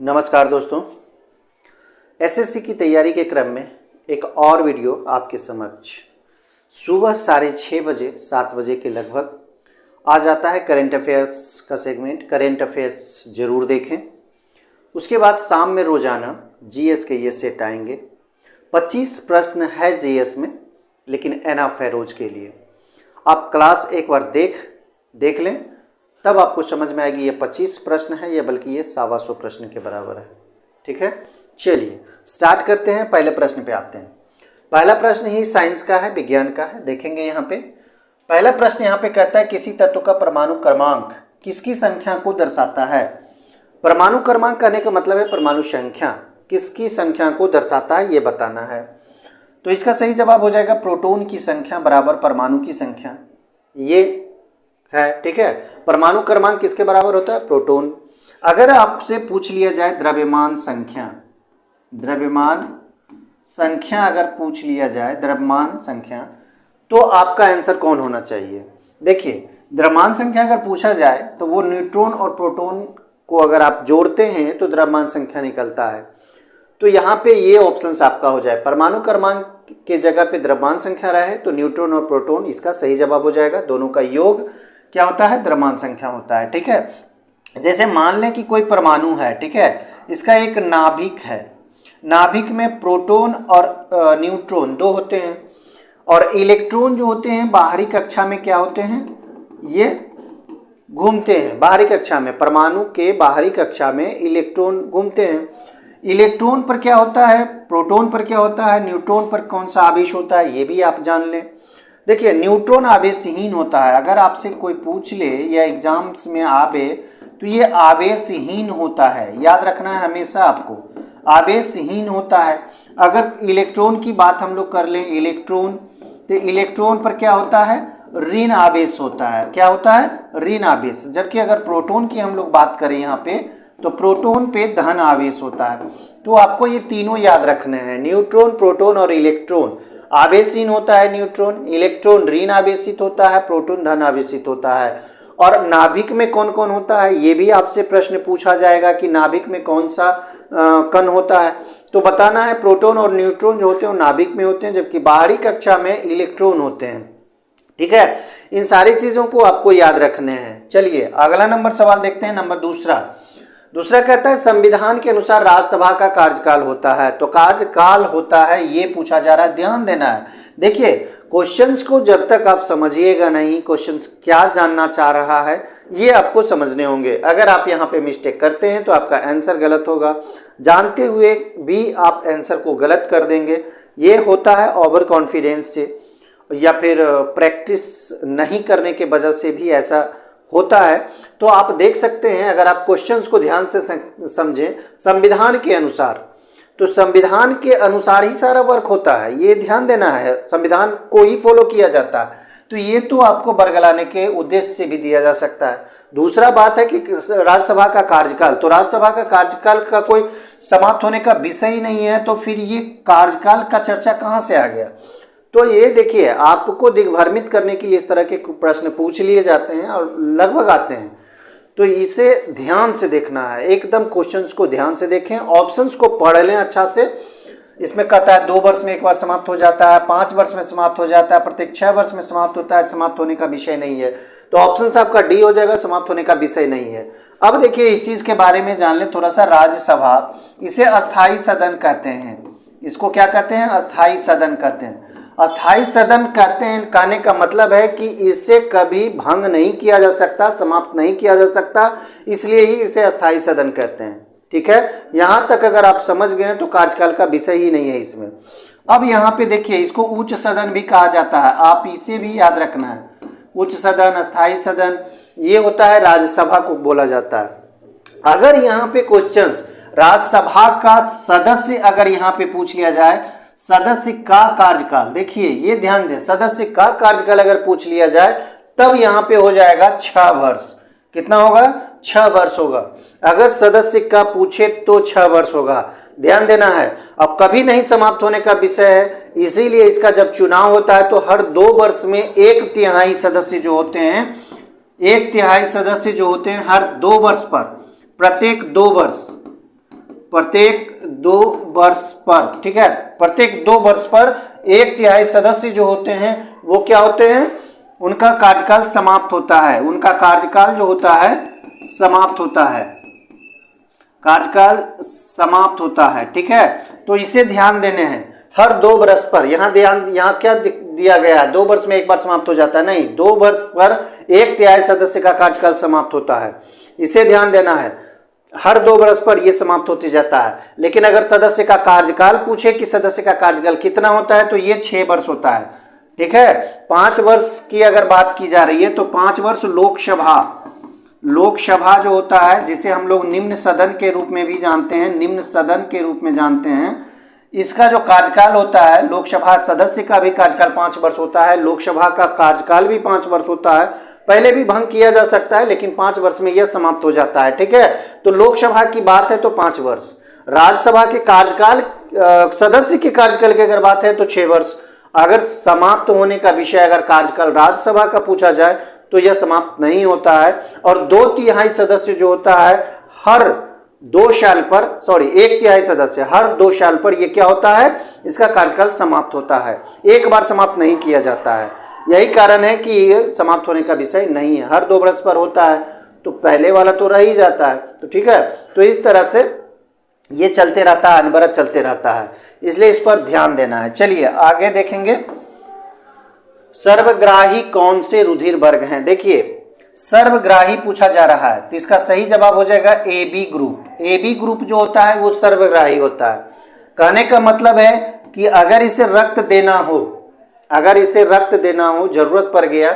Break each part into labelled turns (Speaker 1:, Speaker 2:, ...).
Speaker 1: नमस्कार दोस्तों, एसएससी की तैयारी के क्रम में एक और वीडियो आपके समक्ष सुबह 6:30 बजे 7 बजे के लगभग आ जाता है। करेंट अफेयर्स का सेगमेंट करेंट अफेयर्स जरूर देखें। उसके बाद शाम में रोजाना जीएस के ये सेट आएंगे। 25 प्रश्न है जीएस में, लेकिन एनफ है रोज के लिए। आप क्लास एक बार देख लें, तब आपको समझ में आएगी ये 25 प्रश्न है या बल्कि ये 125 प्रश्न के बराबर है। ठीक है, चलिए स्टार्ट करते हैं। पहले प्रश्न पे आते हैं। पहला प्रश्न ही साइंस का है, विज्ञान का है। देखेंगे यहाँ पे पहला प्रश्न यहाँ पे कहता है किसी तत्व का परमाणु क्रमांक किसकी संख्या को दर्शाता है। परमाणु क्रमांक कहने का मतलब है परमाणु संख्या किसकी संख्या को दर्शाता है, ये बताना है। तो इसका सही जवाब हो जाएगा प्रोटॉन की संख्या बराबर परमाणु की संख्या, ये है। ठीक है, परमाणु क्रमांक किसके बराबर होता है, प्रोटॉन। अगर आपसे पूछ लिया जाए द्रव्यमान संख्या अगर पूछ लिया जाए द्रव्यमान संख्या, तो आपका आंसर कौन होना चाहिए। देखिए, द्रव्यमान संख्या अगर पूछा जाए तो वो न्यूट्रॉन और प्रोटॉन को अगर आप जोड़ते हैं तो द्रव्यमान संख्या निकलता है। तो यहाँ पे ये ऑप्शन आपका हो जाए, परमाणु क्रमांक के जगह पे द्रव्यमान संख्या रहे तो न्यूट्रॉन और प्रोटॉन इसका सही जवाब हो जाएगा। दोनों का योग क्या होता है, द्रव्यमान संख्या होता है। ठीक है, जैसे मान लें कि कोई परमाणु है, ठीक है, इसका एक नाभिक है। नाभिक में प्रोटॉन और न्यूट्रॉन दो होते हैं, और इलेक्ट्रॉन जो होते हैं बाहरी कक्षा में क्या होते हैं, ये घूमते हैं। बाहरी कक्षा में, परमाणु के बाहरी कक्षा में इलेक्ट्रॉन घूमते हैं। इलेक्ट्रॉन पर क्या होता है, प्रोटॉन पर क्या होता है, न्यूट्रॉन पर कौन सा आवेश होता है, ये भी आप जान लें। देखिए, न्यूट्रॉन आवेशहीन होता है। अगर आपसे कोई पूछ ले या एग्जाम्स में आवे तो ये आवेशहीन होता है, याद रखना है हमेशा आपको, आवेशहीन होता है। अगर इलेक्ट्रॉन की बात हम लोग कर लें, इलेक्ट्रॉन, तो इलेक्ट्रॉन पर क्या होता है, ऋण आवेश होता है। क्या होता है, ऋण आवेश। जबकि अगर प्रोटॉन की हम लोग बात करें यहाँ पे, तो प्रोटॉन पे धन आवेश होता है। तो आपको ये तीनों याद रखने हैं, न्यूट्रॉन, प्रोटॉन और इलेक्ट्रॉन। आवेशहीन होता है न्यूट्रॉन, इलेक्ट्रॉन ऋण आवेशित होता है, प्रोटॉन धन आवेशित होता है। और नाभिक में कौन कौन होता है, ये भी आपसे प्रश्न पूछा जाएगा कि नाभिक में कौन सा कण होता है। तो बताना है प्रोटॉन और न्यूट्रॉन जो होते हैं वो नाभिक में होते हैं, जबकि बाहरी कक्षा में इलेक्ट्रॉन होते हैं। ठीक है, इन सारी चीजों को आपको याद रखने हैं। चलिए अगला नंबर सवाल देखते हैं, नंबर दूसरा कहता है संविधान के अनुसार राज्यसभा का कार्यकाल होता है। तो कार्यकाल होता है ये पूछा जा रहा है, ध्यान देना है। देखिए, क्वेश्चंस को जब तक आप समझिएगा नहीं, क्वेश्चंस क्या जानना चाह रहा है ये आपको समझने होंगे। अगर आप यहाँ पे मिस्टेक करते हैं तो आपका आंसर गलत होगा, जानते हुए भी आप आंसर को गलत कर देंगे। ये होता है ओवर कॉन्फिडेंस से या फिर प्रैक्टिस नहीं करने के वजह से भी ऐसा होता है। तो आप देख सकते हैं, अगर आप क्वेश्चंस को ध्यान से समझें संविधान के अनुसार, तो संविधान के अनुसार ही सारा वर्क होता है, ये ध्यान देना है। संविधान को ही फॉलो किया जाता है। तो ये तो आपको बरगलाने के उद्देश्य से भी दिया जा सकता है। दूसरा बात है कि राज्यसभा का कार्यकाल, तो राज्यसभा का कार्यकाल का कोई समाप्त होने का विषय ही नहीं है, तो फिर ये कार्यकाल का चर्चा कहाँ से आ गया। तो ये देखिए, आपको दिग्भ्रमित करने के लिए इस तरह के प्रश्न पूछ लिए जाते हैं और लगभग आते हैं। तो इसे ध्यान से देखना है, एकदम क्वेश्चंस को ध्यान से देखें, ऑप्शंस को पढ़ लें अच्छा से। इसमें कहता है 2 वर्ष में एक बार समाप्त हो जाता है, 5 वर्ष में समाप्त हो जाता है, प्रत्येक 6 वर्ष में समाप्त होता है, समाप्त होने का विषय नहीं है। तो ऑप्शन आपका डी हो जाएगा, समाप्त होने का विषय नहीं है। अब देखिए, इस चीज के बारे में जान लें थोड़ा सा। राज्यसभा, इसे अस्थायी सदन कहते हैं। इसको क्या कहते हैं, अस्थायी सदन कहते हैं। अस्थायी सदन कहते हैं, कहने का मतलब है कि इसे कभी भंग नहीं किया जा सकता, समाप्त नहीं किया जा सकता, इसलिए ही इसे अस्थायी सदन कहते हैं। ठीक है, यहां तक अगर आप समझ गए तो कार्यकाल का विषय ही नहीं है इसमें। अब यहाँ पे देखिए, इसको उच्च सदन भी कहा जाता है, आप इसे भी याद रखना है। उच्च सदन, अस्थायी सदन, ये होता है राज्यसभा को बोला जाता है। अगर यहाँ पे क्वेश्चंस राज्यसभा का सदस्य अगर यहाँ पे पूछ लिया जाए, सदस्य का कार्यकाल, देखिए ये ध्यान दें, सदस्य का कार्यकाल अगर पूछ लिया जाए तब यहाँ पे हो जाएगा 6 वर्ष। कितना होगा, 6 वर्ष होगा। अगर सदस्य का पूछे तो 6 वर्ष होगा, ध्यान देना है। अब कभी नहीं समाप्त होने का विषय है, इसीलिए इसका जब चुनाव होता है तो हर 2 वर्ष में 1/3 सदस्य जो होते हैं, 1/3 सदस्य जो होते हैं हर 2 वर्ष पर, प्रत्येक 2 वर्ष प्रत्येक 2 वर्ष पर, ठीक है, प्रत्येक 2 वर्ष पर 1/3 सदस्य जो होते हैं वो क्या होते हैं, उनका कार्यकाल समाप्त होता है, उनका कार्यकाल जो होता है समाप्त होता है, कार्यकाल समाप्त होता है, ठीक है। तो इसे ध्यान देने हैं, हर 2 वर्ष पर, यहाँ क्या दिया गया है, 2 वर्ष में एक बार समाप्त हो जाता है, नहीं, 2 वर्ष पर 1/3 सदस्य का कार्यकाल समाप्त होता है, इसे ध्यान देना है, हर 2 वर्ष पर यह समाप्त होते जाता है। लेकिन अगर सदस्य का कार्यकाल पूछे कि सदस्य का कार्यकाल कितना होता है तो ये 6 वर्ष होता है, ठीक है। 5 वर्ष की अगर बात की जा रही है तो 5 वर्ष लोकसभा जो होता है, जिसे हम लोग निम्न सदन के रूप में भी जानते हैं, निम्न सदन के रूप में जानते हैं, इसका जो कार्यकाल होता है, लोकसभा सदस्य का भी कार्यकाल 5 वर्ष होता है, लोकसभा का कार्यकाल भी 5 वर्ष होता है, पहले भी भंग किया जा सकता है लेकिन 5 वर्ष में यह समाप्त हो जाता है, ठीक है। तो लोकसभा की बात है तो 5 वर्ष, राज्यसभा के कार्यकाल, सदस्य के कार्यकाल की अगर बात है तो 6 वर्ष। अगर समाप्त होने का विषय अगर कार्यकाल राज्यसभा का पूछा जाए तो यह समाप्त नहीं होता है, और 2/3 सदस्य जो होता है हर 2 साल पर, 1/3 सदस्य हर 2 साल पर यह क्या होता है, इसका कार्यकाल समाप्त होता है, एक बार समाप्त नहीं किया जाता है। यही कारण है कि ये समाप्त होने का विषय नहीं है, हर 2 वर्ष पर होता है तो पहले वाला तो रह ही जाता है, तो ठीक है। तो इस तरह से ये चलते रहता है, अनवरत चलते रहता है, इसलिए इस पर ध्यान देना है। चलिए आगे देखेंगे, सर्वग्राही कौन से रुधिर वर्ग हैं। देखिए सर्वग्राही पूछा जा रहा है तो इसका सही जवाब हो जाएगा A B group. A B group जो होता है वो सर्वग्राही होता है। कहने का मतलब है कि अगर इसे रक्त देना हो, अगर इसे रक्त देना हो, जरूरत पड़ गया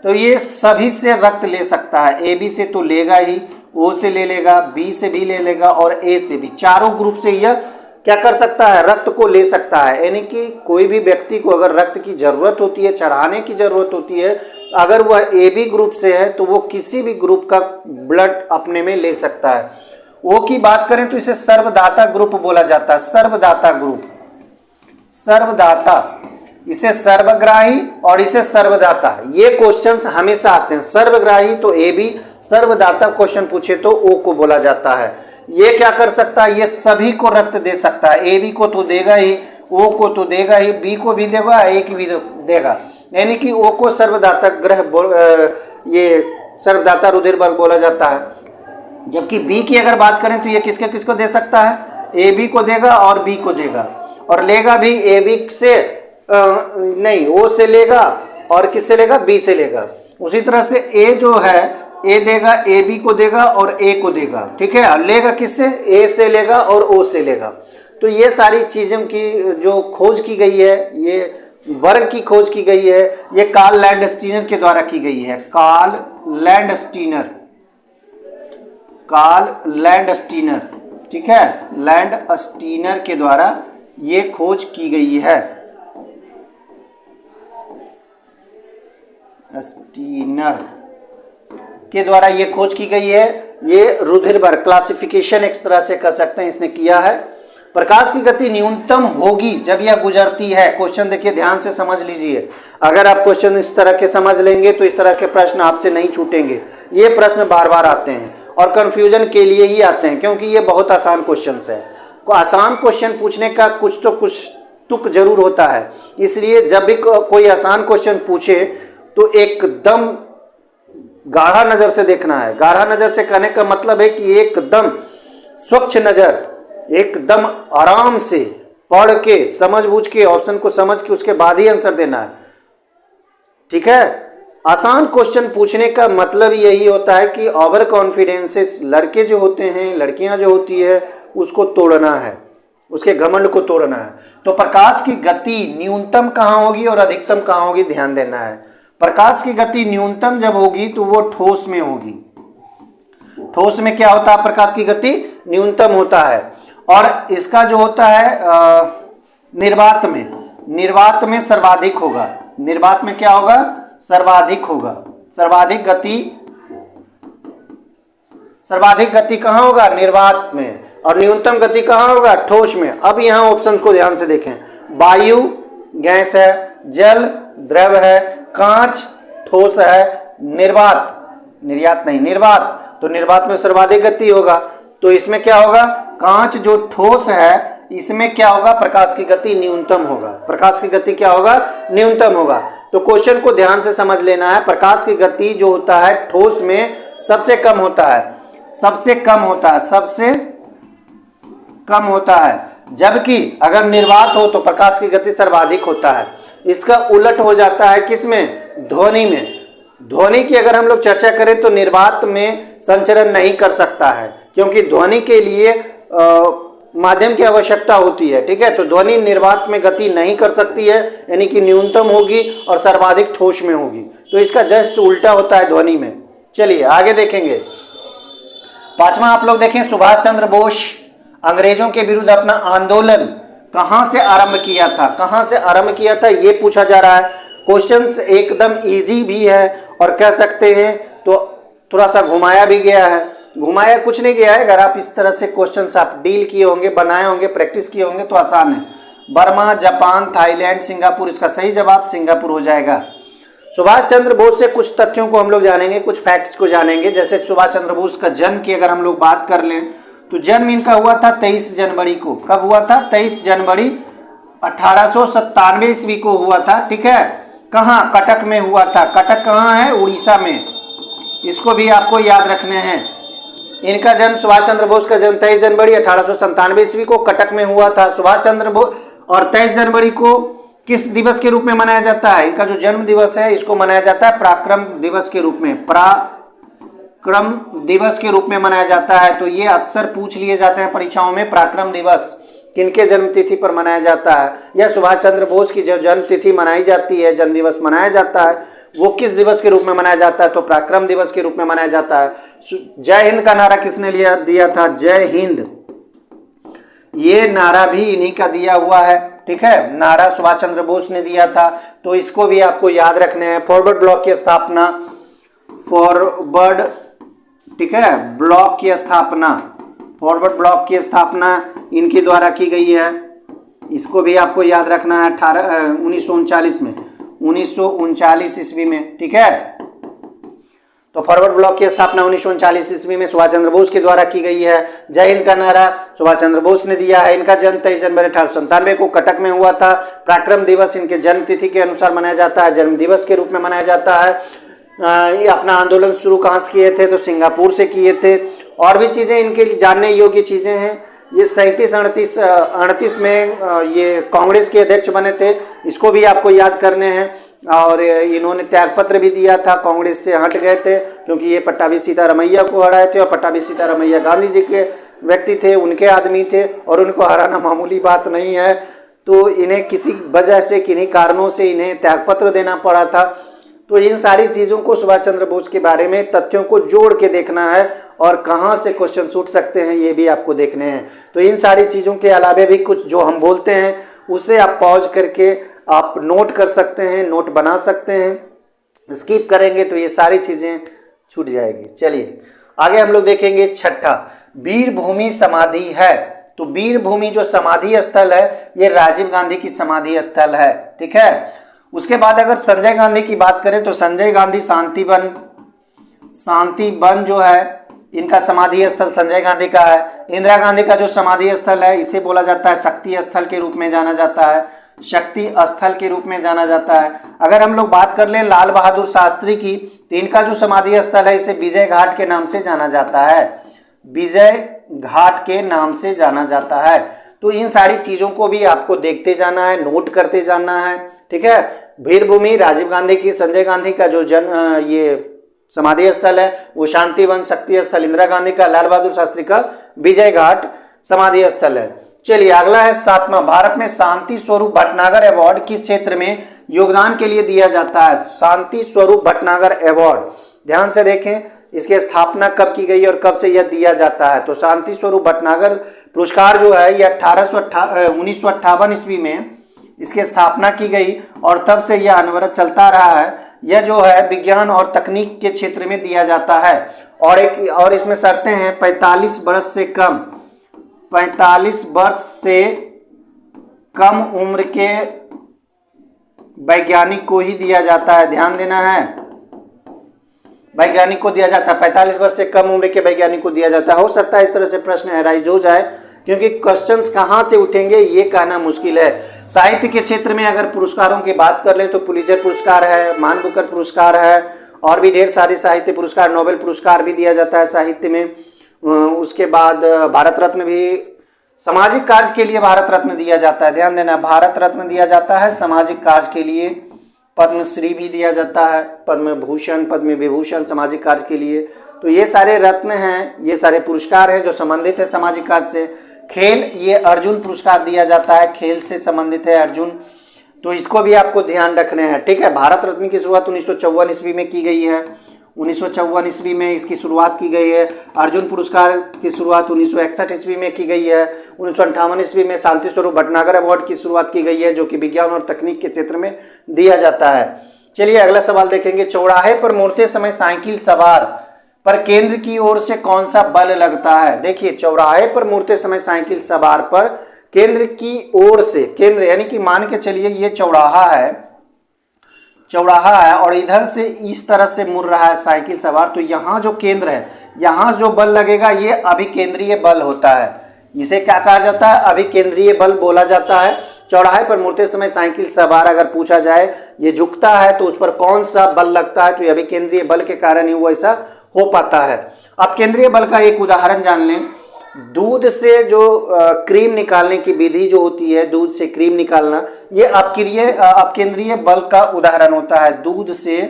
Speaker 1: तो ये सभी से रक्त ले सकता है। ए बी से तो लेगा ही, ओ से ले लेगा, बी से भी ले लेगा और ए से भी, चारों ग्रुप से यह क्या कर सकता है, रक्त को ले सकता है। यानी कि कोई भी व्यक्ति को अगर रक्त की जरूरत होती है, चढ़ाने की जरूरत होती है, अगर वह ए बी ग्रुप से है तो वो किसी भी ग्रुप का ब्लड अपने में ले सकता है। ओ की बात करें तो इसे सर्वदाता ग्रुप बोला जाता है, सर्वदाता ग्रुप, सर्वदाता, इसे सर्वग्राही और इसे सर्वदाता, ये क्वेश्चंस हमेशा आते हैं। सर्वग्राही तो ए बी, सर्वदाता क्वेश्चन पूछे तो ओ को बोला जाता है। ये क्या कर सकता है, ये सभी को रक्त दे सकता है, ए बी को तो देगा ही, ओ को तो देगा ही, बी को भी देगा, ए को भी देगा, यानी कि ओ को सर्वदाता ये सर्वदाता रुधिर वर्ग बोला जाता है। जबकि बी की अगर बात करें तो ये किसके किसको दे सकता है, ए बी को देगा और बी को देगा, और लेगा भी ए बी से नहीं, ओ से लेगा और किससे लेगा, बी से लेगा। उसी तरह से ए जो है, ए देगा, ए बी को देगा और ए को देगा, ठीक है। लेगा किससे, ए से लेगा और ओ से लेगा। तो ये सारी चीज़ों की जो खोज की गई है, ये वर्ग की खोज की गई है, ये कार्ल लैंडस्टीनर के द्वारा की गई है। कार्ल लैंडस्टीनर, कार्ल लैंडस्टीनर, ठीक है, लैंडस्टीनर के द्वारा ये खोज की गई है, स्टीनर के द्वारा ये खोज की गई है। ये रुधिर वर्ग क्लासिफिकेशन एक तरह से कर सकते हैं, इसने किया है। प्रकाश की गति न्यूनतम होगी जब यह गुजरती है। क्वेश्चन देखिए ध्यान से समझ लीजिए, अगर आप क्वेश्चन इस तरह के समझ लेंगे तो इस तरह के प्रश्न आपसे नहीं छूटेंगे। ये प्रश्न बार बार आते हैं और कंफ्यूजन के लिए ही आते हैं, क्योंकि ये बहुत आसान क्वेश्चन है। आसान क्वेश्चन पूछने का कुछ तो कुछ तुक जरूर होता है, इसलिए जब भी कोई आसान क्वेश्चन पूछे तो एकदम गाढ़ा नजर से देखना है। गाढ़ा नजर से कहने का मतलब है कि एकदम स्वच्छ नजर, एकदम आराम से पढ़ के समझ बूझ के ऑप्शन को समझ के उसके बाद ही आंसर देना है, ठीक है। आसान क्वेश्चन पूछने का मतलब यही होता है कि ओवर कॉन्फिडेंसेस लड़के जो होते हैं, लड़कियां जो होती है, उसको तोड़ना है, उसके घमंड को तोड़ना है। तो प्रकाश की गति न्यूनतम कहाँ होगी और अधिकतम कहाँ होगी, ध्यान देना है। प्रकाश की गति न्यूनतम जब होगी तो वो ठोस में होगी। ठोस में क्या होता है, प्रकाश की गति न्यूनतम होता है। और इसका जो होता है निर्वात में, निर्वात में सर्वाधिक होगा। निर्वात में क्या होगा, सर्वाधिक होगा। सर्वाधिक गति कहाँ होगा, निर्वात में। और न्यूनतम गति कहाँ होगा, ठोस में। अब यहाँ ऑप्शंस को ध्यान से देखें, वायु गैस है, जल द्रव है, कांच ठोस है, निर्वात, निर्यात नहीं, निर्वात, तो निर्वात में सर्वाधिक गति होगा। तो इसमें क्या होगा, कांच जो ठोस है इसमें क्या होगा, प्रकाश की गति न्यूनतम होगा। प्रकाश की गति क्या होगा, न्यूनतम होगा। तो क्वेश्चन को ध्यान से समझ लेना है। प्रकाश की गति जो होता है ठोस में सबसे कम होता है, सबसे कम होता है, सबसे कम होता है, जबकि अगर निर्वात हो तो प्रकाश की गति सर्वाधिक होता है। इसका उलट हो जाता है किसमें, ध्वनि में। ध्वनि की अगर हम लोग चर्चा करें तो निर्वात में संचरण नहीं कर सकता है, क्योंकि ध्वनि के लिए माध्यम की आवश्यकता होती है। ठीक है, तो ध्वनि निर्वात में गति नहीं कर सकती है, यानी कि न्यूनतम होगी और सर्वाधिक ठोस में होगी। तो इसका जस्ट उल्टा होता है ध्वनि में। चलिए आगे देखेंगे। पांचवा आप लोग देखें, सुभाष चंद्र बोस अंग्रेजों के विरुद्ध अपना आंदोलन कहां से आरंभ किया था, कहां से आरंभ किया था ये पूछा जा रहा है। क्वेश्चंस एकदम इजी भी है और कह सकते हैं तो थोड़ा सा घुमाया भी गया है। घुमाया कुछ नहीं गया है, अगर आप इस तरह से क्वेश्चंस आप डील किए होंगे, बनाए होंगे, प्रैक्टिस किए होंगे तो आसान है। बर्मा, जापान, थाईलैंड, सिंगापुर, इसका सही जवाब सिंगापुर हो जाएगा। सुभाष चंद्र बोस से कुछ तथ्यों को हम लोग जानेंगे, कुछ फैक्ट्स को जानेंगे। जैसे सुभाष चंद्र बोस का जन्म की अगर हम लोग बात कर लें तो जन्म इनका हुआ था 23 जनवरी को। कब हुआ था, 23 जनवरी 1897 ईस्वी को हुआ था। ठीक है, कहाँ, कटक में हुआ था। कटक कहाँ है, उड़ीसा में। इसको भी आपको याद रखने हैं। इनका जन्म, सुभाष चंद्र बोस का जन्म 23 जनवरी 1897 ईस्वी को कटक में हुआ था। सुभाष चंद्र बोस, और 23 जनवरी को किस दिवस के रूप में मनाया जाता है, इनका जो जन्म दिवस है इसको मनाया जाता है पराक्रम दिवस के रूप में, पराक्रम दिवस के रूप में मनाया जाता है। तो ये अक्सर पूछ लिए जाते हैं परीक्षाओं में, पराक्रम दिवस किनके जन्म तिथि पर मनाया जाता है, या सुभाष चंद्र बोस की जो जन्म तिथि मनाई जाती है, जन्म दिवस मनाया जाता है, वो किस दिवस के रूप में मनाया जाता है, तो पराक्रम दिवस के रूप में मनाया जाता है। जय हिंद का नारा किसने दिया था, जय हिंद, ये नारा भी इन्हीं का दिया हुआ है। ठीक है, नारा सुभाष चंद्र बोस ने दिया था, तो इसको भी आपको याद रखने हैं। फॉरवर्ड ब्लॉक की स्थापना, फॉरवर्ड, ठीक है, ब्लॉक की स्थापना, फॉरवर्ड ब्लॉक की स्थापना इनके द्वारा की गई है। इसको भी आपको याद रखना है। 1939 में, 1939 ईस्वी में। ठीक है, तो फॉरवर्ड ब्लॉक की स्थापना 1939 ईस्वी में सुभाष चंद्र बोस के द्वारा की गई है। जय हिंद का नारा सुभाष चंद्र बोस ने दिया है। इनका जन्म 23 जनवरी 1897 को कटक में हुआ था। पराक्रम दिवस इनके जन्म तिथि के अनुसार मनाया जाता है, जन्म दिवस के रूप में मनाया जाता है। ये अपना आंदोलन शुरू कहाँ से किए थे, तो सिंगापुर से किए थे। और भी चीज़ें इनके जानने योग्य चीज़ें हैं। ये 37-38 में ये कांग्रेस के अध्यक्ष बने थे, इसको भी आपको याद करने हैं। और इन्होंने त्यागपत्र भी दिया था, कांग्रेस से हट गए थे क्योंकि ये पट्टाभी सीतारमैया को हराए थे, और पट्टाभी सीतारमैया गांधी जी के व्यक्ति थे, उनके आदमी थे, और उनको हराना मामूली बात नहीं है। तो इन्हें किसी वजह से, किन्हीं कारणों से इन्हें त्यागपत्र देना पड़ा था। तो इन सारी चीज़ों को, सुभाष चंद्र बोस के बारे में तथ्यों को जोड़ के देखना है, और कहाँ से क्वेश्चन छूट सकते हैं ये भी आपको देखने हैं। तो इन सारी चीज़ों के अलावा भी कुछ जो हम बोलते हैं उसे आप पॉज करके आप नोट कर सकते हैं, नोट बना सकते हैं। स्किप करेंगे तो ये सारी चीज़ें छूट जाएगी। चलिए आगे हम लोग देखेंगे। छठा, वीर भूमि समाधि है। तो वीर भूमि जो समाधि स्थल है ये राजीव गांधी की समाधि स्थल है। ठीक है, उसके बाद अगर संजय गांधी की बात करें तो संजय गांधी शांति वन जो है इनका समाधि स्थल संजय गांधी का है। इंदिरा गांधी का जो समाधि स्थल है इसे बोला जाता है शक्ति स्थल के रूप में जाना जाता है, शक्ति स्थल के रूप में जाना जाता है। अगर हम लोग बात कर लें लाल बहादुर शास्त्री की, तो इनका जो समाधि स्थल है इसे विजय घाट के नाम से जाना जाता है, विजय घाट के नाम से जाना जाता है। तो इन सारी चीज़ों को भी आपको देखते जाना है, नोट करते जाना है। ठीक है, वीर भूमि राजीव गांधी की, संजय गांधी का जो ये समाधि स्थल है वो शांति वन, शक्ति स्थल इंदिरा गांधी का, लाल बहादुर शास्त्री का विजय घाट समाधि स्थल है। चलिए अगला है 7वां, भारत में शांति स्वरूप भटनागर अवार्ड किस क्षेत्र में योगदान के लिए दिया जाता है। शांति स्वरूप भटनागर अवार्ड, ध्यान से देखें, इसकी स्थापना कब की गई और कब से यह दिया जाता है। तो शांति स्वरूप भटनागर पुरस्कार जो है यह 1958 ईस्वी में इसकी स्थापना की गई, और तब से यह अनवरत चलता रहा है। यह जो है विज्ञान और तकनीक के क्षेत्र में दिया जाता है, और इसमें शर्तें हैं 45 वर्ष से कम, 45 वर्ष से कम उम्र के वैज्ञानिक को ही दिया जाता है। ध्यान देना है, वैज्ञानिक को दिया जाता है, 45 वर्ष से कम उम्र के वैज्ञानिक को दिया जाता है। हो सकता है इस तरह से प्रश्न एराइज हो जाए क्योंकि क्वेश्चंस कहाँ से उठेंगे ये कहना मुश्किल है। साहित्य के क्षेत्र में अगर पुरस्कारों की बात कर ले तो पुलित्जर पुरस्कार है, मान बुकर पुरस्कार है, और भी ढेर सारे साहित्य पुरस्कार, नोबेल पुरस्कार भी दिया जाता है साहित्य में। उसके बाद भारत रत्न भी, सामाजिक कार्य के लिए भारत रत्न दिया जाता है, ध्यान देना, भारत रत्न दिया जाता है सामाजिक कार्य के लिए। पद्मश्री भी दिया जाता है, पद्म भूषण, पद्म विभूषण सामाजिक कार्य के लिए। तो ये सारे रत्न हैं, ये सारे पुरस्कार हैं जो संबंधित है सामाजिक कार्य से। खेल, ये अर्जुन पुरस्कार दिया जाता है, खेल से संबंधित है अर्जुन, तो इसको भी आपको ध्यान रखने हैं, ठीक है। भारत रत्न की शुरुआत 1954 ईस्वी में की गई है, 1954 ईस्वी में इसकी शुरुआत की गई है। अर्जुन पुरस्कार की शुरुआत 1961 ईस्वी में की गई है। 1958 ईस्वी में शांति स्वरूप भटनागर अवार्ड की शुरुआत की गई है, जो कि विज्ञान और तकनीक के क्षेत्र में दिया जाता है। चलिए अगला सवाल देखेंगे। चौराहे पर मुड़ते समय साइकिल सवार पर केंद्र की ओर से कौन सा बल लगता है? देखिए, चौराहे पर मुड़ते समय साइकिल सवार पर केंद्र की ओर से, केंद्र यानी कि मान के चलिए ये चौराहा है और इधर से इस तरह से मुड़ रहा है साइकिल सवार, तो यहाँ जो केंद्र है, यहाँ जो बल लगेगा ये अभिकेंद्रीय बल होता है। इसे क्या कहा जाता है? अभिकेंद्रीय बल बोला जाता है। चौराहे पर मुड़ते समय साइकिल सवार अगर पूछा जाए, ये झुकता है तो उस पर कौन सा बल लगता है, तो ये अभिकेंद्रीय बल के कारण ही वो ऐसा हो पाता है। अब केंद्रीय बल का एक उदाहरण जान लें। दूध से जो क्रीम निकालने की विधि जो होती है, दूध से क्रीम निकालना, ये अपकेंद्रीय बल का उदाहरण होता है। दूध से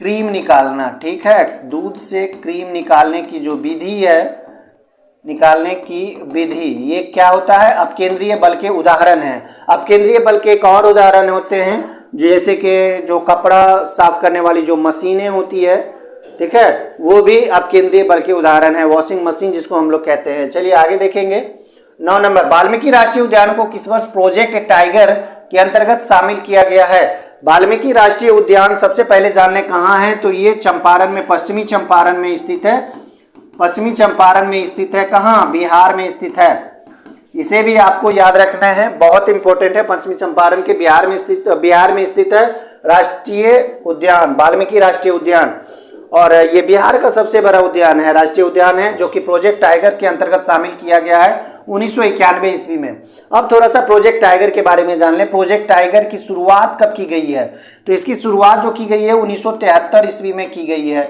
Speaker 1: क्रीम निकालना, ठीक है, दूध से क्रीम निकालने की जो विधि है, निकालने की विधि, ये क्या होता है? अपकेंद्रीय बल के उदाहरण है। अपकेंद्रीय बल के एक और उदाहरण होते हैं, जैसे कि जो कपड़ा साफ करने वाली जो मशीनें होती है, ठीक है, वो भी अपकेंद्रीय बल के उदाहरण है, वॉशिंग मशीन जिसको हम लोग कहते हैं। चलिए आगे देखेंगे। 9 नंबर, वाल्मीकि राष्ट्रीय उद्यान को किस वर्ष प्रोजेक्ट टाइगर के अंतर्गत शामिल किया गया है? वाल्मीकि राष्ट्रीय उद्यान सबसे पहले जान लें कहाँ है, तो ये चंपारण में, पश्चिमी चंपारण में स्थित है। पश्चिमी चंपारण में स्थित है, कहाँ? बिहार में स्थित है। इसे भी आपको याद रखना है, बहुत इंपॉर्टेंट है। पश्चिमी चंपारण के बिहार में स्थित है राष्ट्रीय उद्यान, वाल्मीकि राष्ट्रीय उद्यान, और ये बिहार का सबसे बड़ा उद्यान है, राष्ट्रीय उद्यान है, जो कि प्रोजेक्ट टाइगर के अंतर्गत शामिल किया गया है 1991 ईस्वी में। अब थोड़ा सा प्रोजेक्ट टाइगर के बारे में जान लें। प्रोजेक्ट टाइगर की शुरुआत कब की गई है? तो इसकी शुरुआत जो की गई है 1973 ईस्वी में की गई है।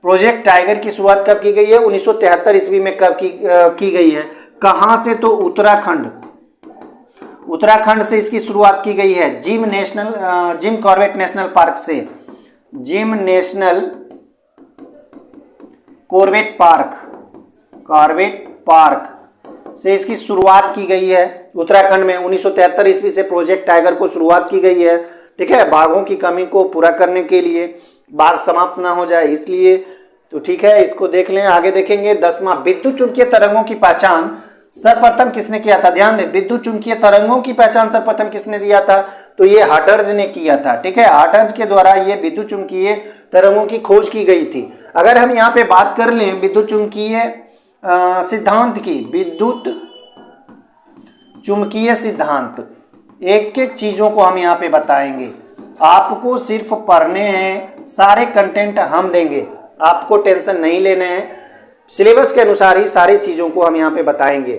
Speaker 1: प्रोजेक्ट टाइगर की शुरुआत कब की गई है? 1973 ईस्वी में कब की गई है? कहां से? तो उत्तराखंड से इसकी शुरुआत की गई है। जिम कॉर्बेट नेशनल पार्क से, जिम नेशनल कॉर्बेट पार्क से इसकी शुरुआत की गई है उत्तराखंड में। 1973 ईस्वी से प्रोजेक्ट टाइगर को शुरुआत की गई है, ठीक है, बाघों की कमी को पूरा करने के लिए, बाघ समाप्त ना हो जाए इसलिए, तो ठीक है, इसको देख लें। आगे देखेंगे। 10वां, विद्युत चुंबकीय तरंगों की पहचान सर्वप्रथम किसने किया था? ध्यान दें, विद्युत चुंबकीय तरंगों की पहचान सर्वप्रथम किसने दिया था? तो ये हटर्ज ने किया था, ठीक है, हटर्ज के द्वारा ये विद्युत चुंबकीय तरंगों की खोज की गई थी। अगर हम यहाँ पे बात कर लें विद्युत चुंबकीय सिद्धांत की, विद्युत चुंबकीय सिद्धांत, एक एक चीजों को हम यहाँ पे बताएंगे। आपको सिर्फ पढ़ने हैं, सारे कंटेंट हम देंगे, आपको टेंशन नहीं लेने हैं, सिलेबस के अनुसार ही सारी चीजों को हम यहाँ पे बताएंगे।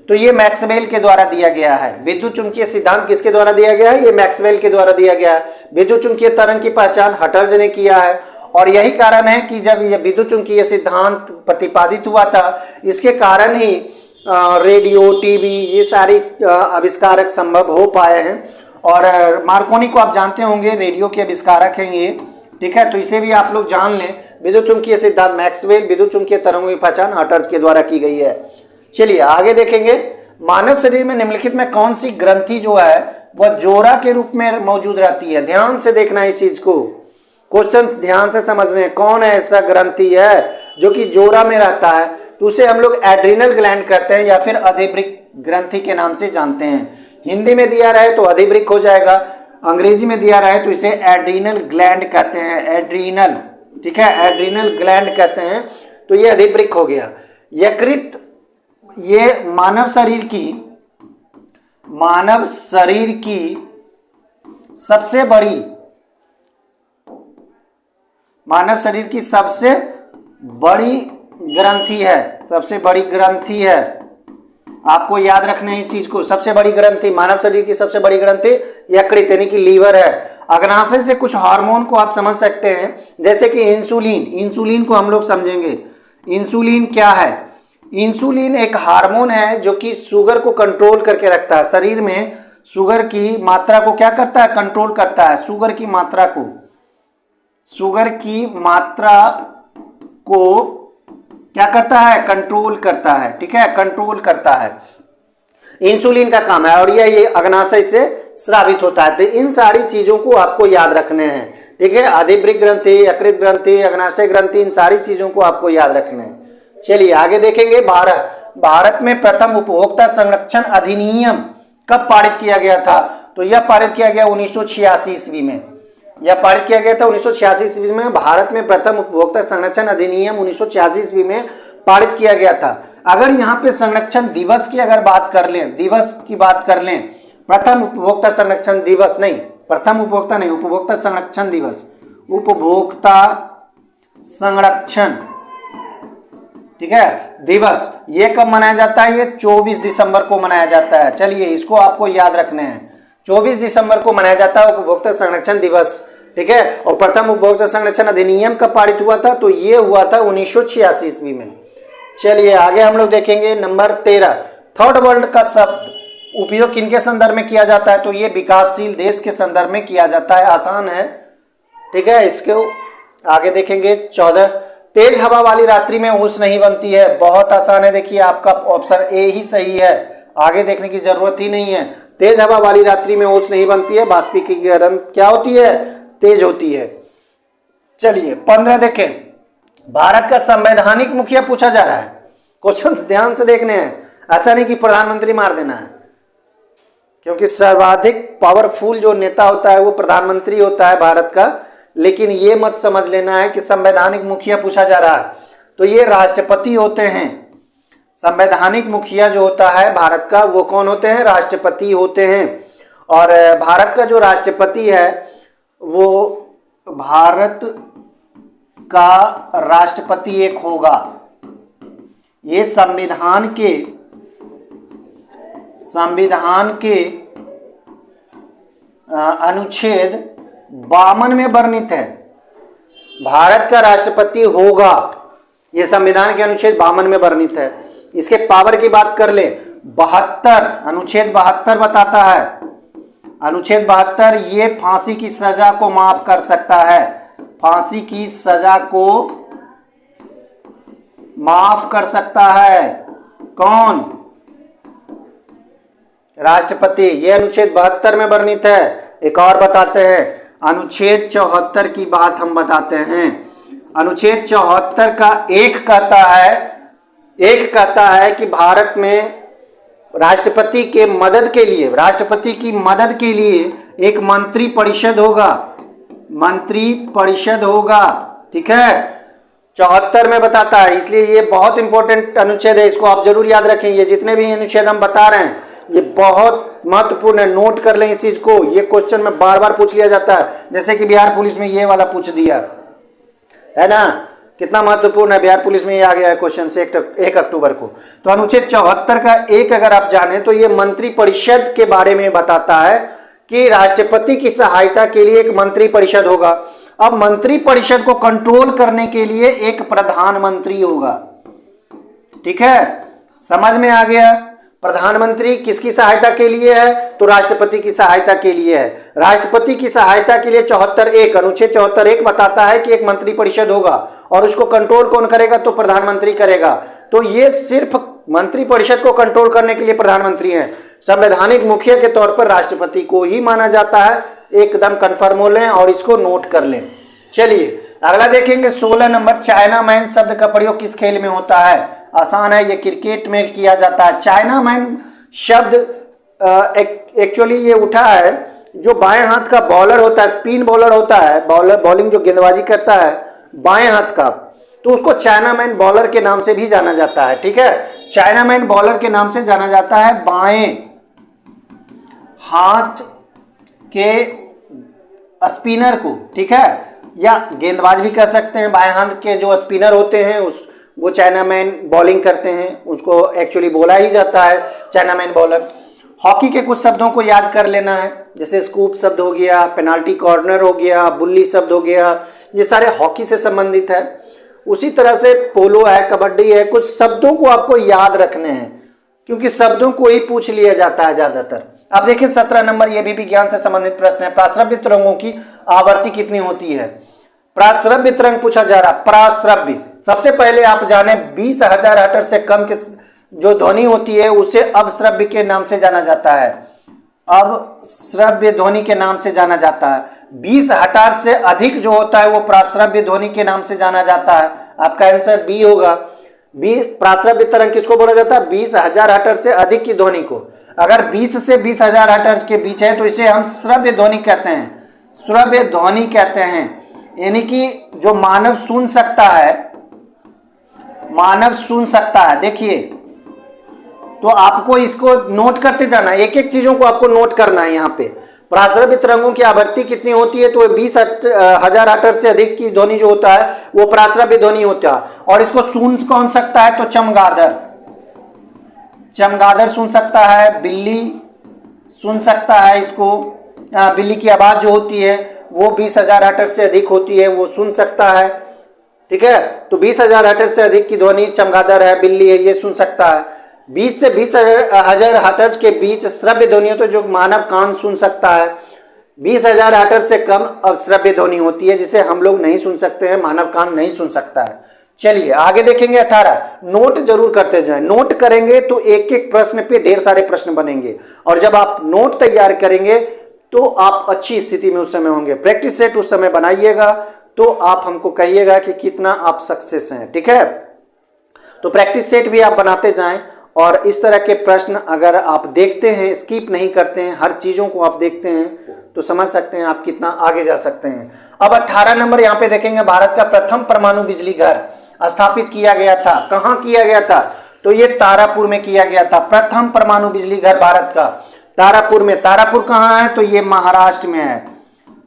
Speaker 1: तो ये मैक्सवेल के द्वारा दिया गया है। विद्युत चुंबकीय सिद्धांत किसके द्वारा दिया गया है? ये मैक्सवेल के द्वारा दिया गया है। विद्युत चुंबकीय तरंग की पहचान हटर्ज ने किया है, और यही कारण है कि जब ये विद्युत चुंबकीय सिद्धांत प्रतिपादित हुआ था, इसके कारण ही रेडियो, टीवी, ये सारी आविष्कारक संभव हो पाए हैं। और मार्कोनी को आप जानते होंगे, रेडियो के आविष्कारक हैं ये, ठीक है, तो इसे भी आप लोग जान लें। विद्युत चुंबकीय सिद्धांत मैक्सवेल, विद्युत चुंबकीय तरंगों की पहचान हटर्ज के द्वारा की गई है। चलिए आगे देखेंगे। मानव शरीर में निम्नलिखित में कौन सी ग्रंथि जो है वह जोरा के रूप में मौजूद रहती है? ध्यान से देखना है इस चीज को, क्वेश्चंस ध्यान से समझने हैं। कौन ऐसा ग्रंथि है जो कि जोरा में रहता है? तो उसे हम लोग एड्रिनल ग्लैंड कहते हैं, या फिर अधिवृक्क ग्रंथि के नाम से जानते हैं। हिंदी में दिया रहे तो अधिवृक्क हो जाएगा, अंग्रेजी में दिया रहे तो इसे एड्रिनल ग्लैंड कहते हैं, एड्रिनल, ठीक है, एड्रिनल ग्लैंड कहते हैं, तो ये अधिवृक्क हो गया। यकृत, ये मानव शरीर की सबसे बड़ी ग्रंथि है, सबसे बड़ी ग्रंथि है। आपको याद रखना है इस चीज को। सबसे बड़ी ग्रंथि, मानव शरीर की सबसे बड़ी ग्रंथि यकृत यानी कि लीवर है। अग्नाशय से कुछ हार्मोन को आप समझ सकते हैं, जैसे कि इंसुलिन। इंसुलिन को हम लोग समझेंगे। इंसुलिन क्या है? इंसुलिन एक हार्मोन है जो कि शुगर को कंट्रोल करके रखता है। शरीर में शुगर की मात्रा को क्या करता है? कंट्रोल करता है। शुगर की मात्रा को क्या करता है? कंट्रोल करता है। ठीक है, कंट्रोल करता है, इंसुलिन का काम है। और ये अग्नाशय से स्रावित होता है। तो इन सारी चीजों को आपको याद रखने हैं। ठीक है, अधिवृक्क ग्रंथि, यकृत ग्रंथि, अग्नाशय ग्रंथि, इन सारी चीजों को आपको याद रखने हैं। चलिए आगे देखेंगे। भारत में प्रथम उपभोक्ता संरक्षण अधिनियम कब पारित किया गया था? तो यह पारित किया गया 1986 ईस्वी में। यह पारित किया गया था 1986 ईस्वी में। भारत में प्रथम उपभोक्ता संरक्षण अधिनियम 1986 ईस्वी में पारित किया गया था। अगर यहाँ पे संरक्षण दिवस की अगर बात कर लें, दिवस की बात कर लें, प्रथम उपभोक्ता संरक्षण दिवस नहीं, प्रथम उपभोक्ता नहीं, उपभोक्ता संरक्षण दिवस, उपभोक्ता संरक्षण, ठीक है, दिवस, ये कब मनाया जाता है? ये 24 दिसंबर को मनाया जाता है। चलिए इसको आपको याद रखने हैं। 24 दिसंबर को मनाया जाता है उपभोक्ता संरक्षण दिवस। ठीक है, और प्रथम उपभोक्ता संरक्षण अधिनियम कब पारित हुआ था? तो ये हुआ था 1986 ईस्वी में। चलिए आगे हम लोग देखेंगे नंबर 13। थर्ड वर्ल्ड का शब्द उपयोग किनके संदर्भ में किया जाता है? तो ये विकासशील देश के संदर्भ में किया जाता है। आसान है। ठीक है, इसको आगे देखेंगे। 14, तेज हवा वाली रात्रि में ओस नहीं बनती है। बहुत आसान है। देखिए आपका ऑप्शन ए ही सही है, आगे देखने की जरूरत ही नहीं है। तेज हवा वाली रात्रि में ओस नहीं बनती है। बाष्पीकरण क्या होती है? तेज होती है। चलिए 15 देखें। भारत का संवैधानिक मुखिया पूछा जा रहा है। क्वेश्चन ध्यान से देखने हैं, ऐसा नहीं कि प्रधानमंत्री मार देना है, क्योंकि सर्वाधिक पावरफुल जो नेता होता है वो प्रधानमंत्री होता है भारत का। लेकिन ये मत समझ लेना है कि संवैधानिक मुखिया पूछा जा रहा है, तो ये राष्ट्रपति होते हैं। संवैधानिक मुखिया जो होता है भारत का वो कौन होते हैं? राष्ट्रपति होते हैं। और भारत का जो राष्ट्रपति है वो भारत का राष्ट्रपति एक होगा। ये संविधान के अनुच्छेद 52 में वर्णित है। भारत का राष्ट्रपति होगा, ये संविधान के अनुच्छेद 52 में वर्णित है। इसके पावर की बात कर ले, 72, अनुच्छेद 72 बताता है। अनुच्छेद 72 ये फांसी की सजा को माफ कर सकता है। फांसी की सजा को माफ कर सकता है कौन? राष्ट्रपति। ये अनुच्छेद 72 में वर्णित है। एक और बताते हैं, अनुच्छेद 74 की बात हम बताते हैं। अनुच्छेद 74 का एक कहता है कि भारत में राष्ट्रपति की मदद के लिए एक मंत्री परिषद होगा। ठीक है, 74 में बताता है। इसलिए ये बहुत इंपॉर्टेंट अनुच्छेद है, इसको आप जरूर याद रखें। ये जितने भी अनुच्छेद हम बता रहे हैं ये बहुत महत्वपूर्ण है, नोट कर लें इस चीज को। ये क्वेश्चन में बार बार पूछ लिया जाता है, जैसे कि बिहार पुलिस में ये वाला पूछ दिया है ना, कितना महत्वपूर्ण है। बिहार पुलिस में ये आ गया है क्वेश्चन से 1 अक्टूबर को। तो अनुच्छेद 74 का एक अगर आप जाने तो ये मंत्री परिषद के बारे में बताता है कि राष्ट्रपति की सहायता के लिए एक मंत्री परिषद होगा। अब मंत्री परिषद को कंट्रोल करने के लिए एक प्रधानमंत्री होगा। ठीक है, समझ में आ गया? प्रधानमंत्री किसकी सहायता के लिए है? तो राष्ट्रपति की सहायता के लिए है। राष्ट्रपति की सहायता के लिए 74(1) अनुच्छेद 74(1) बताता है कि एक मंत्री परिषद होगा और उसको कंट्रोल कौन करेगा? तो प्रधानमंत्री करेगा। तो ये सिर्फ मंत्री परिषद को कंट्रोल करने के लिए प्रधानमंत्री है। संवैधानिक मुखिया के तौर पर राष्ट्रपति को ही माना जाता है। एकदम कंफर्म हो लें और इसको नोट कर लें। चलिए अगला देखेंगे 16 नंबर। चाइना मैन शब्द का प्रयोग किस खेल में होता है? आसान है, ये क्रिकेट में किया जाता है। चाइना मैन शब्द एक्चुअली ये उठा है, जो बाएं हाथ का बॉलर होता है, स्पिन बॉलर होता है, बॉलिंग जो गेंदबाजी करता है बाएं हाथ का, तो उसको चाइना मैन बॉलर के नाम से भी जाना जाता है। ठीक है, चाइना मैन बॉलर के नाम से जाना जाता है बाएं हाथ के स्पिनर को। ठीक है, या गेंदबाज भी कह सकते हैं। बाएं हाथ के जो स्पिनर होते हैं वो चाइनामैन बॉलिंग करते हैं, उसको एक्चुअली बोला ही जाता है चाइनामैन बॉलर। हॉकी के कुछ शब्दों को याद कर लेना है, जैसे स्कूप शब्द हो गया, पेनाल्टी कॉर्नर हो गया, बुल्ली शब्द हो गया, ये सारे हॉकी से संबंधित है। उसी तरह से पोलो है, कबड्डी है, कुछ शब्दों को आपको याद रखने हैं क्योंकि शब्दों को ही पूछ लिया जाता है ज्यादातर। अब देखिए 17 नंबर, ये भी विज्ञान से संबंधित प्रश्न है। प्राश्रव्य तरंगों की आवृत्ति कितनी होती है? प्राश्रव्य तरंग पूछा जा रहा। प्राश्रव्य, सबसे पहले आप जाने 20,000 हर्ट्ज से कम के जो ध्वनि होती है उसे अपश्रव्य के नाम से जाना जाता है। अपश्रव्य ध्वनि के नाम से जाना जाता है। 20 हर्ट्ज से अधिक जो होता है वो प्राश्रव्य ध्वनि के नाम से जाना जाता है। आपका आंसर बी होगा। प्राश्रव्य तरंग किसको बोला जाता है? 20,000 हर्ट्ज से अधिक की ध्वनि को। अगर 20 से 20,000 हर्ट्ज के बीच है तो इसे हम श्रव्य ध्वनि कहते हैं, श्रव्य ध्वनि कहते हैं। यानी कि जो मानव सुन सकता है, मानव सुन सकता है। देखिए, तो आपको इसको नोट करते जाना, एक एक चीजों को आपको नोट करना है। यहाँ पे प्राश्रव्य तरंगों की आवृत्ति कितनी होती है? तो 20,000 हर्ट्ज से अधिक की ध्वनि जो होता है वो प्राश्रव्य ध्वनि होता है। और इसको सुन कौन सकता है? तो चमगादड़, चमगादड़ सुन सकता है, बिल्ली सुन सकता है इसको। बिल्ली की आवाज जो होती है वो 20,000 हर्ट्ज से अधिक होती है, वो सुन सकता है। ठीक है, तो 20,000 हर्ट्ज से अधिक की ध्वनि चमगादड़ है, बिल्ली है, ये सुन सकता है। 20 से 20,000 हर्ट्ज के बीच श्रव्य ध्वनि तो जो मानव कान सुन सकता है। 20,000 हर्ट्ज से कम अश्रव्य ध्वनि होती है जिसे हम लोग नहीं सुन सकते हैं, मानव कान नहीं सुन सकता है। चलिए आगे देखेंगे 18। नोट जरूर करते जाएं, नोट करेंगे तो एक एक प्रश्न पे ढेर सारे प्रश्न बनेंगे और जब आप नोट तैयार करेंगे तो आप अच्छी स्थिति में उस समय होंगे। प्रैक्टिस सेट उस समय बनाइएगा तो आप हमको कहिएगा कि कितना आप सक्सेस हैं। ठीक है, तो प्रैक्टिस सेट भी आप बनाते जाएं और इस तरह के प्रश्न अगर आप देखते हैं, स्किप नहीं करते हैं, हर चीजों को आप देखते हैं तो समझ सकते हैं आप कितना आगे जा सकते हैं। अब 18 नंबर यहाँ पे देखेंगे, भारत का प्रथम परमाणु बिजली घर स्थापित किया गया था। कहाँ किया गया था? तो ये तारापुर में किया गया था। प्रथम परमाणु बिजली घर भारत का तारापुर में। तारापुर कहाँ है? तो ये महाराष्ट्र में है।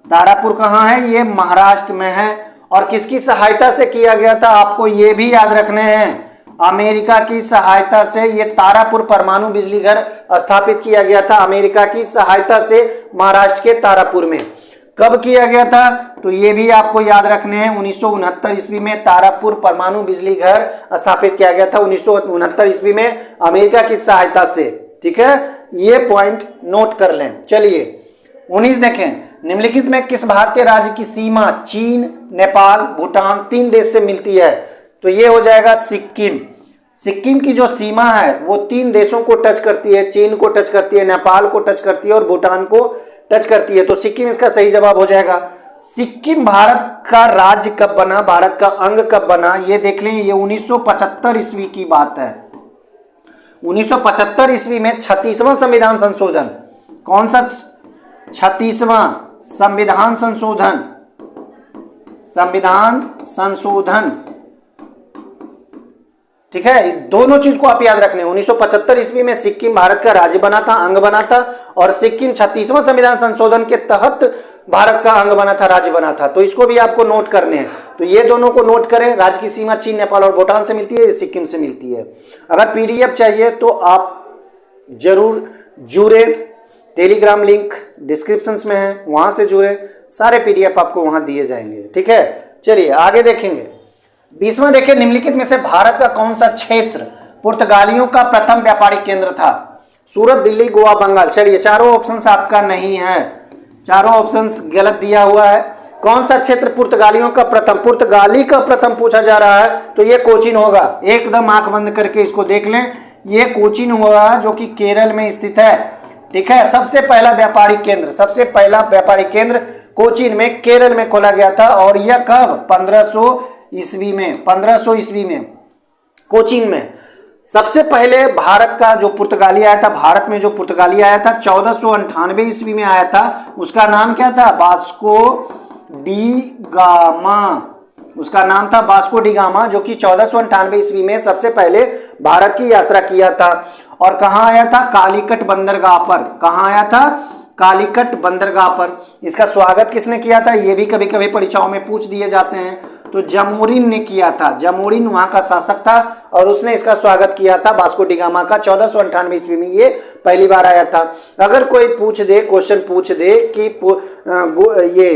Speaker 1: तारापुर कहाँ है? ये महाराष्ट्र में है। और किसकी सहायता से किया गया था? आपको ये भी याद रखने हैं, अमेरिका की सहायता से ये तारापुर परमाणु बिजली घर स्थापित किया गया था। अमेरिका की सहायता से महाराष्ट्र के तारापुर में। कब किया गया था? तो ये भी आपको याद रखने हैं, 1969 ईस्वी में तारापुर परमाणु बिजली घर स्थापित किया गया था। 1969 ईस्वी में अमेरिका की सहायता से। ठीक है, ये पॉइंट नोट कर लें। चलिए 19 देखें, निम्नलिखित में किस भारतीय राज्य की सीमा चीन, नेपाल, भूटान 3 देश से मिलती है? तो ये हो जाएगा सिक्किम। सिक्किम की जो सीमा है वो 3 देशों को टच करती है, चीन को टच करती है, नेपाल को टच करती है और भूटान को टच करती है। तो सिक्किम इसका सही जवाब हो जाएगा। सिक्किम भारत का राज्य कब बना, भारत का अंग कब बना, ये देख लें। ये 1975 ईस्वी की बात है। 1975 ईस्वी में 36वां संविधान संशोधन। कौन सा 36वां संविधान संशोधन? संविधान संशोधन। ठीक है, इस दोनों चीज को आप याद रखने। 1975 ईस्वी में सिक्किम भारत का राज्य बना था, अंग बना था, और सिक्किम 36वां संविधान संशोधन के तहत भारत का अंग बना था, राज्य बना था। तो इसको भी आपको नोट करने हैं। तो ये दोनों को नोट करें। राज्य की सीमा चीन, नेपाल और भूटान से मिलती है, सिक्किम से मिलती है। अगर पीडीएफ चाहिए तो आप जरूर जुड़े, टेलीग्राम लिंक डिस्क्रिप्शन में है, वहां से जुड़े। सारे पीडीएफ आपको वहां दिए जाएंगे। ठीक है, चलिए आगे देखेंगे। 20वां देखिए, निम्नलिखित में से भारत का कौन सा क्षेत्र पुर्तगालियों का प्रथम व्यापारिक केंद्र था? सूरत, दिल्ली, गोवा, बंगाल। चलिए चारों ऑप्शंस आपका नहीं है, चारों ऑप्शंस गलत दिया हुआ है। कौन सा क्षेत्र पुर्तगालियों का प्रथम, पुर्तगाली का प्रथम पूछा जा रहा है तो ये कोचीन होगा। एकदम आंख बंद करके इसको देख लें, ये कोचीन होगा जो कि केरल में स्थित है। ठीक है, सबसे पहला व्यापारिक केंद्र, सबसे पहला व्यापारिक केंद्र कोचीन में, केरल में खोला गया था। और यह कब? 1500 ईस्वी में, 1500 ईस्वी में कोचीन में। सबसे पहले भारत का जो पुर्तगाली आया था, भारत में जो पुर्तगाली आया था 1498 ईस्वी में आया था। उसका नाम क्या था? Vasco D gamma. उसका नाम था वास्को डी गामा, जो कि 1498 ईस्वी में सबसे पहले भारत की यात्रा किया था। और कहाँ आया था? कालीकट बंदरगाह पर। कहाँ आया था? कालीकट बंदरगाह पर। इसका स्वागत किसने किया था? ये भी कभी कभी परीक्षाओं में पूछ दिए जाते हैं। तो जामोरिन ने किया था। जामोरिन वहां का शासक था और उसने इसका स्वागत किया था वास्को डी गामा का। 1498 ईस्वी में ये पहली बार आया था। अगर कोई पूछ दे, क्वेश्चन पूछ दे कि ये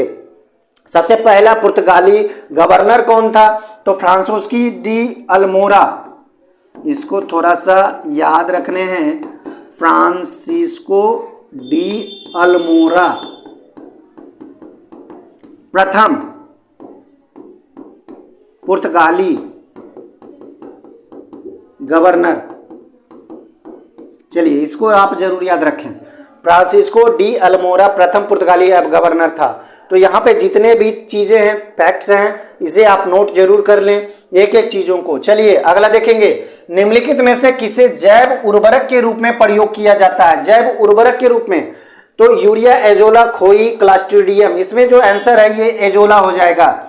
Speaker 1: सबसे पहला पुर्तगाली गवर्नर कौन था, तो फ्रांसिस्को डी अल्मोरा, इसको थोड़ा सा याद रखने हैं, फ्रांसिस्को डी अल्मोरा प्रथम पुर्तगाली गवर्नर। चलिए इसको आप जरूर याद रखें, फ्रांसिस्को डी अल्मोरा प्रथम पुर्तगाली गवर्नर था। तो यहाँ पे जितने भी चीजें हैं, फैक्ट्स हैं, इसे आप नोट जरूर कर लें एक एक चीजों को। चलिए अगला देखेंगे, निम्नलिखित में से किसे जैव उर्वरक के रूप में प्रयोग किया जाता है? जैव उर्वरक के रूप में तो यूरिया, एजोला, खोई, क्लास्ट्रीडियम, इसमें जो आंसर है ये एजोला हो जाएगा।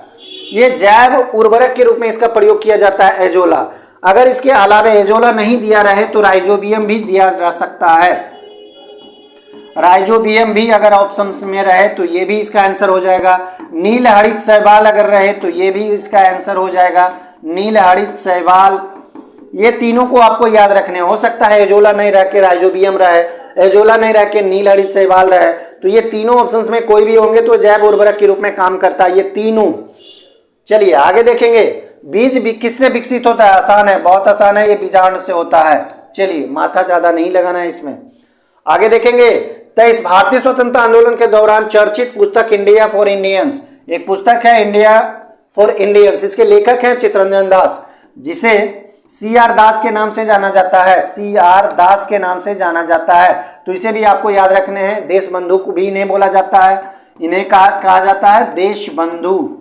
Speaker 1: ये जैव उर्वरक के रूप में इसका प्रयोग किया जाता है, एजोला। अगर इसके अलावा एजोला नहीं दिया रहे तो राइजोबियम भी दिया जा सकता है। राइजोबियम भी अगर ऑप्शंस में रहे तो ये भी इसका आंसर हो जाएगा। नील हरित शैवाल अगर रहे तो ये भी इसका आंसर हो जाएगा, नील हरित शैवाल। ये तीनों को आपको याद रखने, हो सकता है एजोला नहीं रह के राइजोबियम रहे, एजोला नहीं रह के नील हरित शैवाल रहे, तो ये तीनों ऑप्शंस में कोई भी होंगे तो जैव उर्वरक के रूप में काम करता है ये तीनों। चलिए आगे देखेंगे, बीज किससे विकसित होता है? आसान है, बहुत आसान है, ये बीजांड से होता है। चलिए माथा ज्यादा नहीं लगाना है इसमें। आगे देखेंगे, 23 भारतीय स्वतंत्रता आंदोलन के दौरान चर्चित पुस्तक इंडिया फॉर इंडियंस, एक पुस्तक है इंडिया फॉर इंडियंस, इसके लेखक हैं चित्तरंजन दास, जिसे CR दास के नाम से जाना जाता है, CR दास के नाम से जाना जाता है। तो इसे भी आपको याद रखने हैं। देश बंधु को भी इन्हें बोला जाता है, इन्हें कहा जाता है देश बंधु,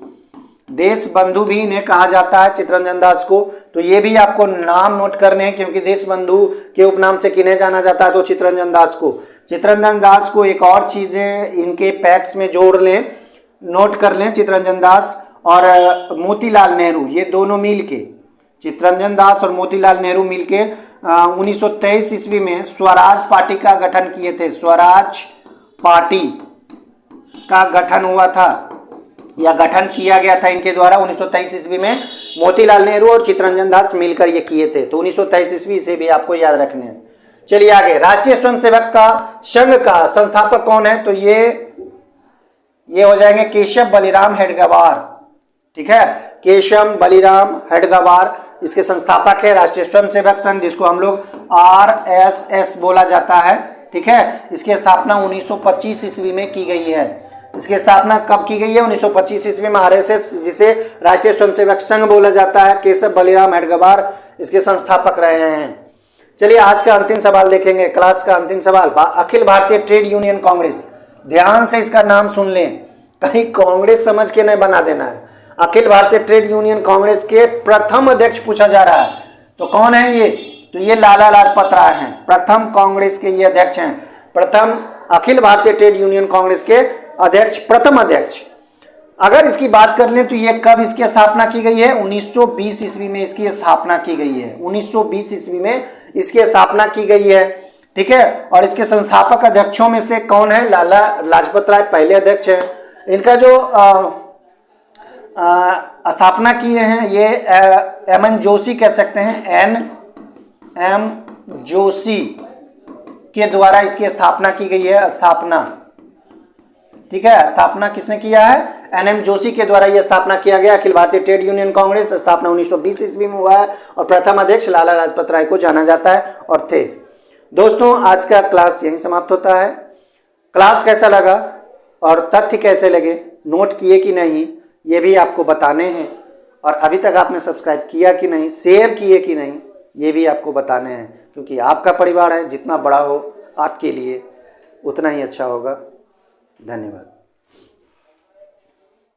Speaker 1: देश बंधु भी इन्हें कहा जाता है चित्तरंजन दास को। तो ये भी आपको नाम नोट करने हैं, क्योंकि देश बंधु के उपनाम से किन्हें जाना जाता है, तो चित्तरंजन दास को। चित्तरंजन दास को एक और चीजें इनके फैक्ट्स में जोड़ लें, नोट कर लें, चित्तरंजन दास और मोतीलाल नेहरू, ये दोनों मिलके, चित्तरंजन दास और मोतीलाल नेहरू मिलके 1923 ईस्वी में स्वराज पार्टी का गठन किए थे। स्वराज पार्टी का गठन हुआ था या गठन किया गया था इनके द्वारा 1923 ईस्वी में। मोतीलाल नेहरू और चित्तरंजन दास मिलकर ये किए थे। तो 1923 ईस्वी, इसे भी आपको याद रखने हैं। चलिए आगे, राष्ट्रीय स्वयंसेवक का संघ का संस्थापक कौन है? तो ये हो जाएंगे केशव बलिराम हेडगेवार। ठीक है, केशव बलिराम हेडगेवार इसके संस्थापक है। राष्ट्रीय स्वयंसेवक संघ, जिसको हम लोग RSS बोला जाता है। ठीक है, इसकी स्थापना 1925 ईस्वी में की गई है। इसकी स्थापना कब की गई है? 1925 ईस्वी में। RSS, जिसे राष्ट्रीय स्वयंसेवक संघ बोला जाता है, केशव बलिराम हेडगेवार इसके संस्थापक रहे हैं। चलिए आज का अंतिम सवाल देखेंगे, क्लास का अंतिम सवाल। अखिल भारतीय ट्रेड यूनियन कांग्रेस, ध्यान से इसका नाम सुन लें, कहीं कांग्रेस समझ के नहीं बना देना है। अखिल भारतीय ट्रेड यूनियन कांग्रेस के प्रथम अध्यक्ष पूछा जा रहा है, तो कौन है ये? तो ये लाला लाजपत राय हैं, प्रथम कांग्रेस के ये अध्यक्ष हैं। प्रथम अखिल भारतीय ट्रेड यूनियन कांग्रेस के अध्यक्ष, प्रथम अध्यक्ष। अगर इसकी बात कर लें तो ये कब इसकी स्थापना की गई है? 1920 ईस्वी में इसकी स्थापना की गई है। 1920 ईस्वी में इसकी स्थापना की गई है। ठीक है, और इसके संस्थापक अध्यक्षों में से कौन है? लाला लाजपत राय पहले अध्यक्ष है। इनका जो स्थापना किए हैं ये MN जोशी कह सकते हैं, NM जोशी के द्वारा इसकी स्थापना की गई है। स्थापना, ठीक है, स्थापना किसने किया है? NM जोशी के द्वारा यह स्थापना किया गया। अखिल भारतीय ट्रेड यूनियन कांग्रेस स्थापना 1920 ईस्वी में हुआ है और प्रथम अध्यक्ष लाला लाजपत राय को जाना जाता है और थे। दोस्तों आज का क्लास यहीं समाप्त होता है। क्लास कैसा लगा और तथ्य कैसे लगे, नोट किए कि नहीं, ये भी आपको बताने हैं। और अभी तक आपने सब्सक्राइब किया कि नहीं, शेयर किए कि नहीं, ये भी आपको बताने हैं, क्योंकि आपका परिवार है, जितना बड़ा हो आपके लिए उतना ही अच्छा होगा। धन्यवाद।